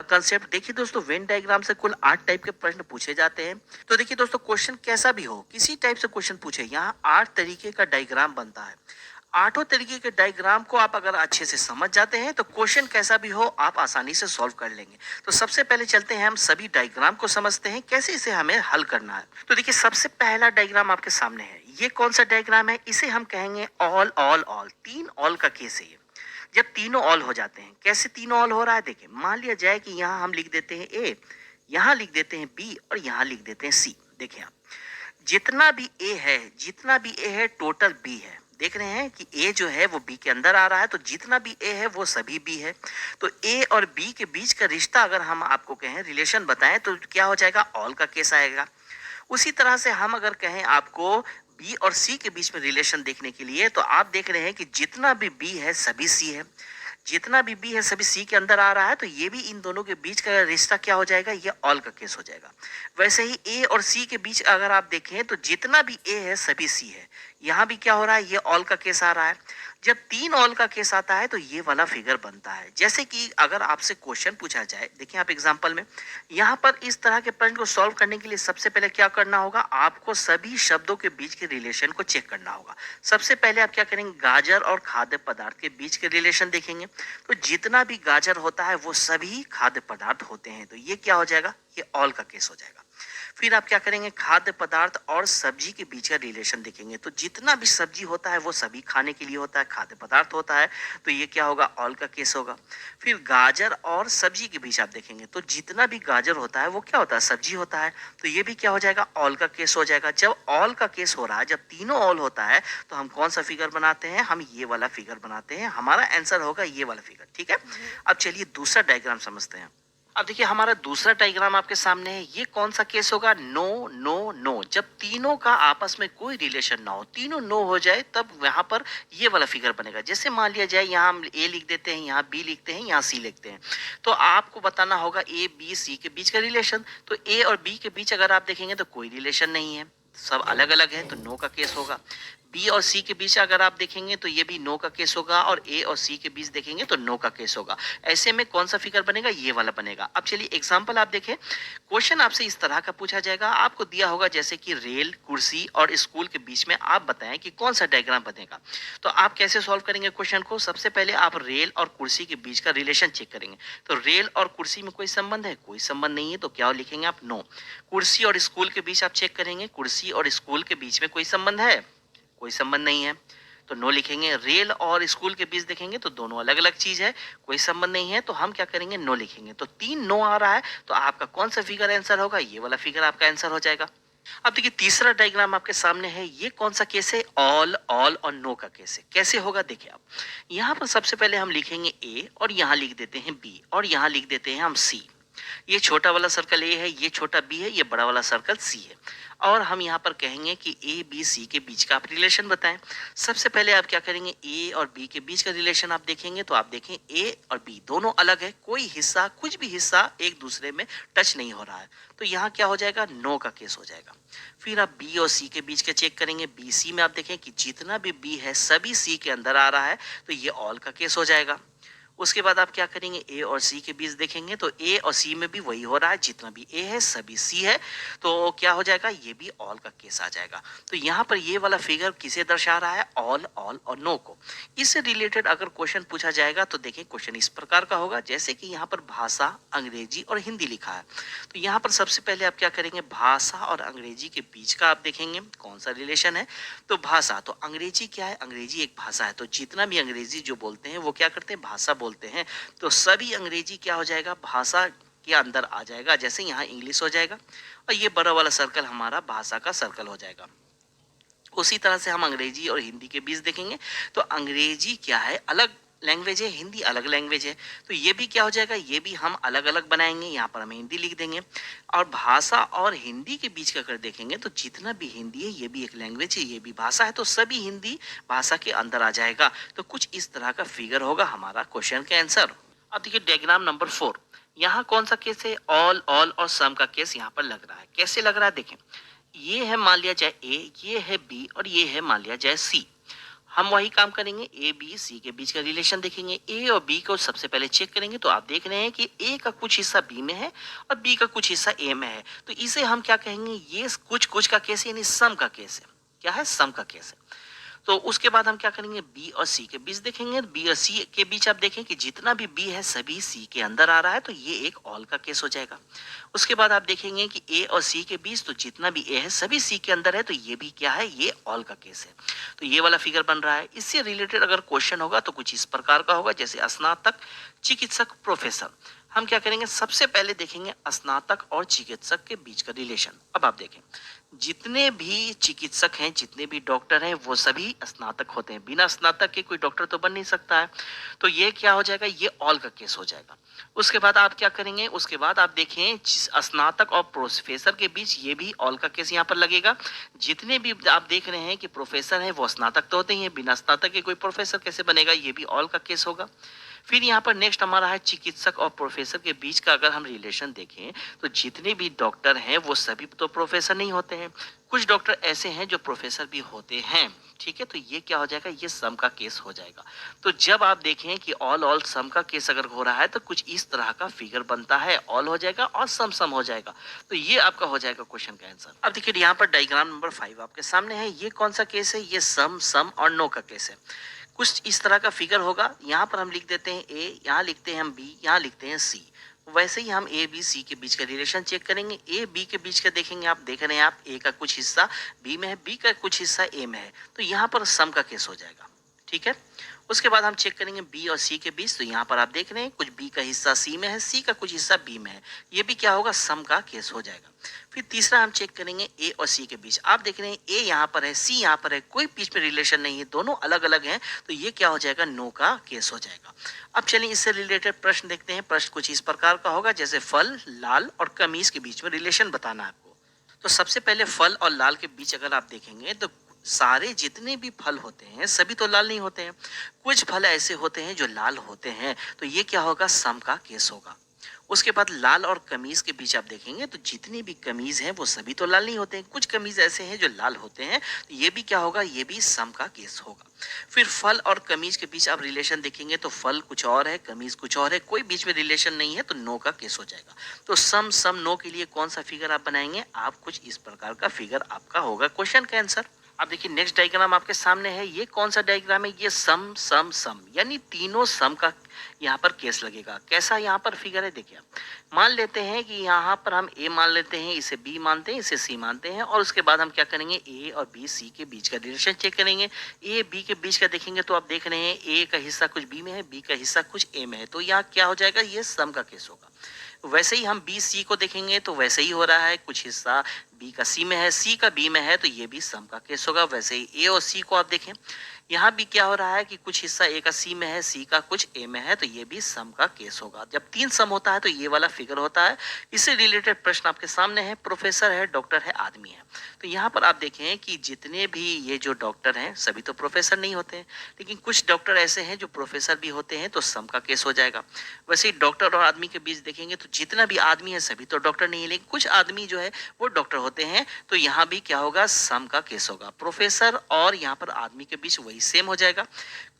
Concept देखिए दोस्तों, Venn diagram से कुल 8 टाइप के प्रश्न पूछे जाते हैं। तो देखिए दोस्तों, क्वेश्चन कैसा भी हो, किसी टाइप से क्वेश्चन पूछे, यहाँ 8 तरीके का डायग्राम बनता है। आठों तरीके के डायग्राम को आप अगर अच्छे से समझ जाते हैं तो क्वेश्चन कैसा भी हो आप आसानी से सॉल्व कर लेंगे। तो सबसे पहले चलते हैं, हम सभी डायग्राम को समझते हैं कैसे इसे हमें हल करना है। तो देखिए, सबसे पहला डायग्राम आपके सामने है। ये कौन सा डायग्राम है? इसे हम कहेंगे ऑल ऑल ऑल। 3 ऑल का केस है ये। जब तीनों ऑल हो जाते हैं, कैसे तीनों ऑल हो रहा है देखिए, मान लिया जाए कि यहाँ हम लिख देते हैं ए, यहाँ लिख देते हैं बी और यहाँ लिख देते हैं सी। देखिए आप, जितना भी ए है, जितना भी ए है टोटल बी है। देख रहे हैं कि ए जो है वो बी के अंदर आ रहा है, तो जितना भी ए है वो सभी बी है। तो ए और बी के बीच का रिश्ता अगर हम आपको कहें, रिलेशन बताएं, तो क्या हो जाएगा? ऑल का केस आएगा। उसी तरह से हम अगर कहें आपको बी और सी के बीच में रिलेशन देखने के लिए, तो आप देख रहे हैं कि जितना भी बी है सभी सी है, जितना भी बी है सभी सी के अंदर आ रहा है, तो ये भी इन दोनों के बीच का रिश्ता क्या हो जाएगा? ये ऑल का केस हो जाएगा। वैसे ही ए और सी के बीच अगर आप देखें तो जितना भी ए है सभी सी है, यहाँ भी क्या हो रहा है? ये ऑल का केस आ रहा है। जब 3 ऑल का केस आता है तो ये वाला फिगर बनता है। जैसे कि अगर आपसे क्वेश्चन पूछा जाए, देखिए आप एग्जांपल में, यहाँ पर इस तरह के प्रश्न को सॉल्व करने के लिए सबसे पहले क्या करना होगा? आपको सभी शब्दों के बीच के रिलेशन को चेक करना होगा। सबसे पहले आप क्या करेंगे? गाजर और खाद्य पदार्थ के बीच के रिलेशन देखेंगे। तो जितना भी गाजर होता है वो सभी खाद्य पदार्थ होते हैं, तो ये क्या हो जाएगा? ये ऑल का केस हो जाएगा। फिर आप क्या करेंगे? खाद्य पदार्थ और सब्जी के बीच का रिलेशन देखेंगे। तो जितना भी सब्जी होता है वो सभी खाने के लिए होता है, खाद्य पदार्थ होता है, तो ये क्या होगा? ऑल का केस होगा। फिर गाजर और सब्जी के बीच आप देखेंगे, तो जितना भी गाजर होता है वो क्या होता है? सब्जी होता है, तो ये भी क्या हो जाएगा? ऑल का केस हो जाएगा। जब ऑल का केस हो रहा है, जब तीनों ऑल होता है, तो हम कौन सा फिगर बनाते हैं? हम ये वाला फिगर बनाते हैं। हमारा आंसर होगा ये वाला फिगर। ठीक है, अब चलिए दूसरा डायग्राम समझते हैं। अब देखिए, हमारा दूसरा डायग्राम आपके सामने है। ये कौन सा केस होगा? No no no. जब तीनों का आपस में कोई रिलेशन ना हो, तीनों नो हो जाए, तब यहाँ पर ये वाला फिगर बनेगा। जैसे मान लिया जाए यहाँ हम ए लिख देते हैं, यहाँ बी लिखते हैं, यहाँ सी लिखते हैं, तो आपको बताना होगा ए बी सी के बीच का रिलेशन। तो ए और बी के बीच अगर आप देखेंगे तो कोई रिलेशन नहीं है, सब अलग अलग है, तो नो का केस होगा। बी और सी के बीच अगर आप देखेंगे तो ये भी नो का केस होगा, और ए और सी के बीच देखेंगे तो नो का केस होगा। ऐसे में कौन सा फिगर बनेगा? ये वाला बनेगा। अब चलिए एग्जांपल आप देखें। क्वेश्चन आपसे इस तरह का पूछा जाएगा, आपको दिया होगा जैसे कि रेल, कुर्सी और स्कूल के बीच में आप बताएं कि कौन सा डायग्राम बनेगा। तो आप कैसे सॉल्व करेंगे क्वेश्चन को? सबसे पहले आप रेल और कुर्सी के बीच का रिलेशन चेक करेंगे। तो रेल और कुर्सी में कोई संबंध है? कोई संबंध नहीं है, तो क्या लिखेंगे आप? नो। कुर्सी और स्कूल के बीच आप चेक करेंगे, कुर्सी और स्कूल के बीच में कोई संबंध है? कोई संबंध नहीं है, तो नो लिखेंगे। रेल और स्कूल के बीच देखेंगे तो दोनों अलग अलग चीज है, कोई संबंध नहीं है, तो हम क्या करेंगे? नो लिखेंगे। तो 3 नो आ रहा है, तो आपका कौन सा फिगर आंसर होगा? ये वाला फिगर आपका आंसर हो जाएगा। अब देखिए, तीसरा डायग्राम आपके सामने है। ये कौन सा केस है? ऑल ऑल और नो का केस है। कैसे होगा देखिए आप, यहाँ पर सबसे पहले हम लिखेंगे ए, और यहाँ लिख देते हैं बी, और यहाँ लिख देते हैं हम सी। ये छोटा वाला सर्कल ए है, ये छोटा बी है, ये बड़ा वाला सर्कल सी है। और हम यहाँ पर कहेंगे कि ए बी सी के बीच का आप रिलेशन बताएं। सबसे पहले आप क्या करेंगे? ए और बी के बीच का रिलेशन आप देखेंगे, तो आप देखें ए और बी दोनों अलग है, कोई हिस्सा, कुछ भी हिस्सा एक दूसरे में टच नहीं हो रहा है, तो यहाँ क्या हो जाएगा? नो का केस हो जाएगा। फिर आप बी और सी के बीच का चेक करेंगे। बी सी में आप देखें कि जितना भी बी है सभी सी के अंदर आ रहा है, तो ये ऑल का केस हो जाएगा। उसके बाद आप क्या करेंगे? ए और सी के बीच देखेंगे, तो ए और सी में भी वही हो रहा है, जितना भी ए है सभी सी है, तो क्या हो जाएगा? ये भी ऑल का केस आ जाएगा। तो यहाँ पर ये वाला फिगर किसे दर्शा रहा है? ऑल ऑल और नो को। इससे रिलेटेड अगर क्वेश्चन पूछा जाएगा तो देखिए, क्वेश्चन इस प्रकार का होगा, जैसे कि यहाँ पर भाषा, अंग्रेजी और हिंदी लिखा है। तो यहाँ पर सबसे पहले आप क्या करेंगे? भाषा और अंग्रेजी के बीच का आप देखेंगे कौन सा रिलेशन है। तो भाषा, तो अंग्रेजी क्या है? अंग्रेजी एक भाषा है, तो जितना भी अंग्रेजी जो बोलते हैं वो क्या करते हैं? भाषा बोलते हैं, तो सभी अंग्रेजी क्या हो जाएगा? भाषा के अंदर आ जाएगा। जैसे यहाँ इंग्लिश हो जाएगा, और ये बड़ा वाला सर्कल हमारा भाषा का सर्कल हो जाएगा। उसी तरह से हम अंग्रेजी और हिंदी के बीच देखेंगे, तो अंग्रेजी क्या है? अलग लैंग्वेज है, हिंदी अलग लैंग्वेज है, तो ये भी क्या हो जाएगा? ये भी हम अलग अलग बनाएंगे। यहाँ पर हम हिंदी लिख देंगे। और भाषा और हिंदी के बीच का अगर देखेंगे, तो जितना भी हिंदी है ये भी एक लैंग्वेज है, ये भी भाषा है, तो सभी हिंदी भाषा के अंदर आ जाएगा। तो कुछ इस तरह का फिगर होगा हमारा क्वेश्चन का आंसर। अब देखिए डायग्राम नंबर 4। यहाँ कौन सा केस है? ऑल ऑल और सम का केस यहाँ पर लग रहा है। कैसे लग रहा है देखें, ये है मान लिया जाए ए, ये है बी, और ये है मान लिया जाए सी। हम वही काम करेंगे, ए बी सी के बीच का रिलेशन देखेंगे। ए और बी को सबसे पहले चेक करेंगे तो आप देख रहे हैं कि ए का कुछ हिस्सा बी में है और बी का कुछ हिस्सा ए में है, तो इसे हम क्या कहेंगे, ये कुछ कुछ का केस यानी सम का केस है। क्या है, सम का केस है। तो उसके बाद हम क्या करेंगे, बी और सी के बीच देखेंगे। बी और सी के बीच आप देखें कि जितना भी बी है सभी सी के अंदर आ रहा है, तो ये एक ऑल का केस हो जाएगा। उसके बाद आप देखेंगे कि ए और सी के बीच तो जितना भी ए है सभी सी के अंदर है, तो ये भी क्या है, ये ऑल का केस है। तो ये वाला फिगर बन रहा है। इससे रिलेटेड अगर क्वेश्चन होगा तो कुछ इस प्रकार का होगा, जैसे स्नातक, चिकित्सक, प्रोफेसर। हम क्या करेंगे, सबसे पहले देखेंगे स्नातक और चिकित्सक के बीच का रिलेशन। अब आप देखें, जितने भी चिकित्सक हैं, जितने भी डॉक्टर हैं, वो सभी स्नातक होते हैं। बिना स्नातक के कोई डॉक्टर तो बन नहीं सकता है। तो ये क्या हो जाएगा, ये ऑल का केस हो जाएगा। उसके बाद आप क्या करेंगे, उसके बाद आप देखें स्नातक और प्रोफेसर के बीच, ये भी ऑल का केस यहाँ पर लगेगा। जितने भी आप देख रहे हैं कि प्रोफेसर हैं वो स्नातक तो होते ही हैं, बिना स्नातक के कोई प्रोफेसर कैसे बनेगा, ये भी ऑल का केस होगा। फिर यहाँ पर नेक्स्ट हमारा है चिकित्सक और प्रोफेसर के बीच का अगर हम रिलेशन देखें, तो जितने भी डॉक्टर हैं वो सभी तो प्रोफेसर नहीं होते हैं, कुछ डॉक्टर ऐसे हैं जो प्रोफेसर भी होते हैं। ठीक है, तो ये क्या हो जाएगा, ये सम का केस हो जाएगा। तो जब आप देखें कि ऑल ऑल सम का केस अगर हो रहा है तो कुछ इस तरह का फिगर बनता है, ऑल हो जाएगा और सम सम हो जाएगा। तो ये आपका हो जाएगा क्वेश्चन का आंसर। अब देखिए यहाँ पर डायग्राम नंबर 5 आपके सामने है। ये कौन सा केस है, ये सम सम और नो का केस है। कुछ इस तरह का फिगर होगा। यहाँ पर हम लिख देते हैं ए, यहाँ लिखते हैं हम बी, यहाँ लिखते हैं सी। वैसे ही हम ए बी सी के बीच का रिलेशन चेक करेंगे। ए बी के बीच का देखेंगे, आप देख रहे हैं आप ए का कुछ हिस्सा बी में है, बी का कुछ हिस्सा ए में है, तो यहाँ पर सम का केस हो जाएगा। ठीक है, उसके बाद हम चेक करेंगे बी और सी के बीच। तो यहाँ पर आप देख रहे हैं कुछ बी का हिस्सा सी में है, सी का कुछ हिस्सा बी में है, ये भी क्या होगा, सम का केस हो जाएगा। फिर तीसरा हम चेक करेंगे ए और सी के बीच। आप देख रहे हैं ए यहाँ पर है, सी यहाँ पर है, कोई बीच में रिलेशन नहीं है, दोनों अलग अलग हैं, तो ये क्या हो जाएगा, नो का केस हो जाएगा। अब चलिए इससे रिलेटेड प्रश्न देखते हैं। प्रश्न कुछ इस प्रकार का होगा, जैसे फल, लाल और कमीज के बीच में रिलेशन बताना है आपको। तो सबसे पहले फल और लाल के बीच अगर आप देखेंगे तो सारे जितने भी फल होते हैं सभी तो लाल नहीं होते हैं, कुछ फल ऐसे होते हैं जो लाल होते हैं, तो ये क्या होगा, सम का केस होगा। उसके बाद लाल और कमीज के बीच आप देखेंगे तो जितनी भी कमीज हैं वो सभी तो लाल नहीं होते हैं, कुछ कमीज ऐसे हैं जो लाल होते हैं, तो ये भी क्या होगा, ये भी सम का केस होगा। फिर फल और कमीज के बीच आप रिलेशन देखेंगे तो फल कुछ और है, कमीज कुछ और है, कोई बीच में रिलेशन नहीं है, तो नो का केस हो जाएगा। तो सम सम नो के लिए कौन सा फिगर आप बनाएंगे, आप कुछ इस प्रकार का फिगर आपका होगा क्वेश्चन का आंसर। अब देखिए नेक्स्ट डायग्राम आपके सामने है। ये कौन सा डायग्राम है, ये सम सम सम यानी तीनों सम का यहाँ पर केस लगेगा। कैसा यहाँ पर फिगर है, देखिए मान लेते हैं कि यहाँ पर हम ए मान लेते हैं, इसे बी मानते हैं, इसे सी मानते हैं, और उसके बाद हम क्या करेंगे, ए और बी सी के बीच का रिलेशन चेक करेंगे। ए बी के बीच का देखेंगे तो आप देख रहे हैं ए का हिस्सा कुछ बी में है, बी का हिस्सा कुछ ए में है, तो यहाँ क्या हो जाएगा, ये सम का केस होगा। वैसे ही हम बी सी को देखेंगे तो वैसे ही हो रहा है, कुछ हिस्सा बी का सी में है, सी का बी में है, तो ये भी सम का केस होगा। वैसे ही ए और सी को आप देखें, यहाँ भी क्या हो रहा है कि कुछ हिस्सा ए का सी में है, सी का कुछ ए में है, तो ये भी सम का केस होगा। जब तीन सम होता है तो ये वाला फिगर होता है। इससे रिलेटेड प्रश्न आपके सामने है, प्रोफेसर है, डॉक्टर है, आदमी है। तो यहाँ पर आप देखें कि जितने भी ये जो डॉक्टर हैं सभी तो प्रोफेसर नहीं होते हैं, लेकिन कुछ डॉक्टर ऐसे हैं जो प्रोफेसर भी होते हैं, तो सम का केस हो जाएगा। वैसे ही डॉक्टर और आदमी के बीच देखेंगे तो जितना भी आदमी है सभी तो डॉक्टर नहीं है, लेकिन कुछ आदमी जो है वो डॉक्टर होते हैं, तो यहाँ भी क्या होगा, सम का केस होगा। प्रोफेसर और यहाँ पर आदमी के बीच वही सेम हो जाएगा।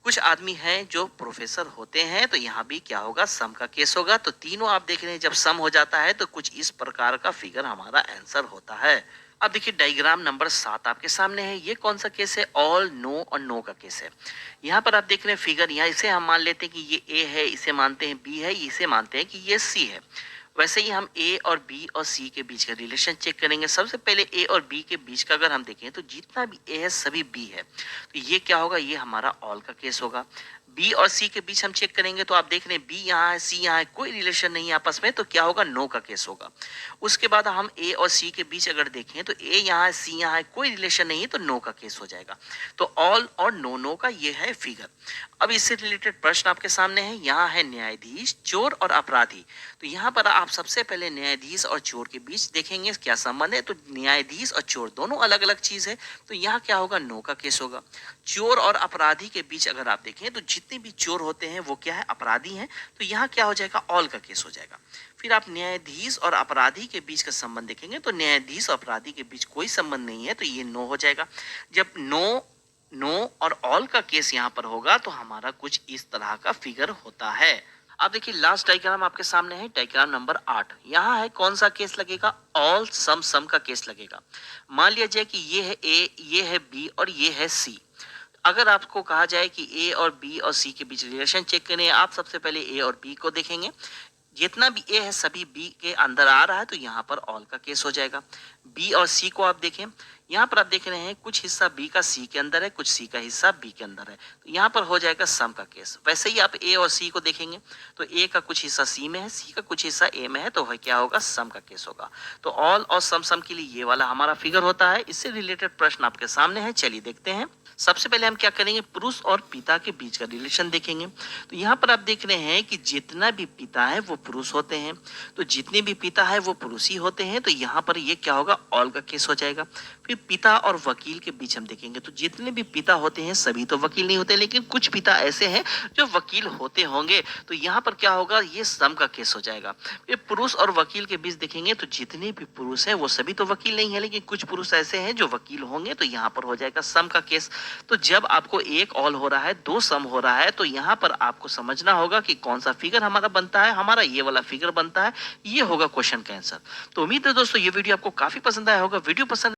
कुछ आदमी हैं जो प्रोफेसर होते हैं, तो यहाँ भी क्या होगा, सम का केस होगा। तो तीनों आप देख रहे हैं जब सम हो जाता है तो कुछ इस प्रकार का फिगर हमारा आंसर होता है। अब देखिए डायग्राम नंबर 7 आपके सामने है। ये कौन सा केस है, ऑल नो और नो का केस है। यहाँ पर आप देख रहे हैं फिगर, यहाँ इसे हम मान लेते हैं कि ये ए है, इसे मानते हैं बी है, इसे मानते हैं कि ये सी है। वैसे ही हम ए और बी और सी के बीच का रिलेशन चेक करेंगे। सबसे पहले ए और बी के बीच का अगर हम देखें तो जितना भी ए है सभी बी है, तो ये क्या होगा, ये हमारा ऑल का केस होगा। बी और सी के बीच हम चेक करेंगे तो आप देख रहे हैं बी यहाँ है, सी यहाँ है, कोई रिलेशन नहीं है आपस में, तो क्या होगा, नो का केस होगा। उसके बाद हम ए और सी के बीच अगर देखें तो ए यहाँ है, सी यहाँ है, कोई रिलेशन नहीं है, तो नो का केस हो जाएगा। तो ऑल और नो नो का ये है फिगर। अब इससे रिलेटेड प्रश्न आपके सामने है। यहाँ है न्यायाधीश, चोर और अपराधी। तो यहाँ पर आप सबसे पहले न्यायाधीश और चोर के बीच देखेंगे क्या संबंध है। तो न्यायाधीश और चोर दोनों अलग अलग चीज है, तो यहाँ क्या होगा, नो का केस होगा। चोर और अपराधी के बीच अगर आप देखें तो जितने भी चोर होते हैं वो क्या है, अपराधी हैं, तो यहाँ क्या हो जाएगा, ऑल का केस हो जाएगा। फिर आप न्यायाधीश और अपराधी के बीच का संबंध देखेंगे तो न्यायाधीश और अपराधी के बीच कोई संबंध नहीं है, तो ये नो हो जाएगा। जब नो नो और ऑल का केस यहाँ पर होगा तो हमारा कुछ इस तरह का फिगर होता है। अब देखिए लास्ट डायग्राम आपके सामने है, डायग्राम नंबर 8। यहाँ है कौन सा केस लगेगा, ऑल सम सम का केस लगेगा। मान लिया जाए कि ये है ए, ये है बी और ये है सी। अगर आपको कहा जाए कि ए और बी और सी के बीच रिलेशन चेक करें, आप सबसे पहले ए और बी को देखेंगे। जितना भी ए है सभी बी के अंदर आ रहा है तो यहाँ पर ऑल का केस हो जाएगा। बी और सी को आप देखें, यहाँ पर आप देख रहे हैं कुछ हिस्सा बी का सी के अंदर है, कुछ सी का हिस्सा बी के अंदर है, तो यहाँ पर हो जाएगा सम का केस। वैसे ही आप ए और सी को देखेंगे तो ए का कुछ हिस्सा सी में है, सी का कुछ हिस्सा ए में है, तो क्या होगा, सम का केस होगा। तो ऑल और सम सम के लिए ये वाला हमारा फिगर होता है। इससे रिलेटेड प्रश्न आपके सामने है, चलिए देखते हैं। सबसे पहले हम क्या करेंगे, पुरुष और पिता के बीच का रिलेशन देखेंगे। तो यहाँ पर आप देख रहे हैं कि जितना भी पिता है वो पुरुष होते हैं, तो जितने भी पिता है वो पुरुष ही होते हैं, तो यहाँ पर ये क्या होगा, ऑल का केस हो जाएगा। फिर पिता और वकील के बीच हम देखेंगे, तो जितने भी पिता होते हैं सभी तो वकील नहीं होते, लेकिन कुछ पिता ऐसे हैं जो वकील होते होंगे, तो यहाँ पर क्या होगा, ये सम का केस हो जाएगा। फिर पुरुष और वकील के बीच देखेंगे, तो जितने भी पुरुष हैं वो सभी तो वकील नहीं है, लेकिन कुछ पुरुष ऐसे हैं जो वकील होंगे, तो यहाँ पर हो जाएगा सम का केस। तो जब आपको एक ऑल हो रहा है, दो सम हो रहा है, तो यहाँ पर आपको समझना होगा कि कौन सा फिगर हमारा बनता है, हमारा ये वाला फिगर बनता है। ये होगा क्वेश्चन का आंसर। तो उम्मीद है दोस्तों ये वीडियो आपको काफी पसंद आया होगा। वीडियो पसंद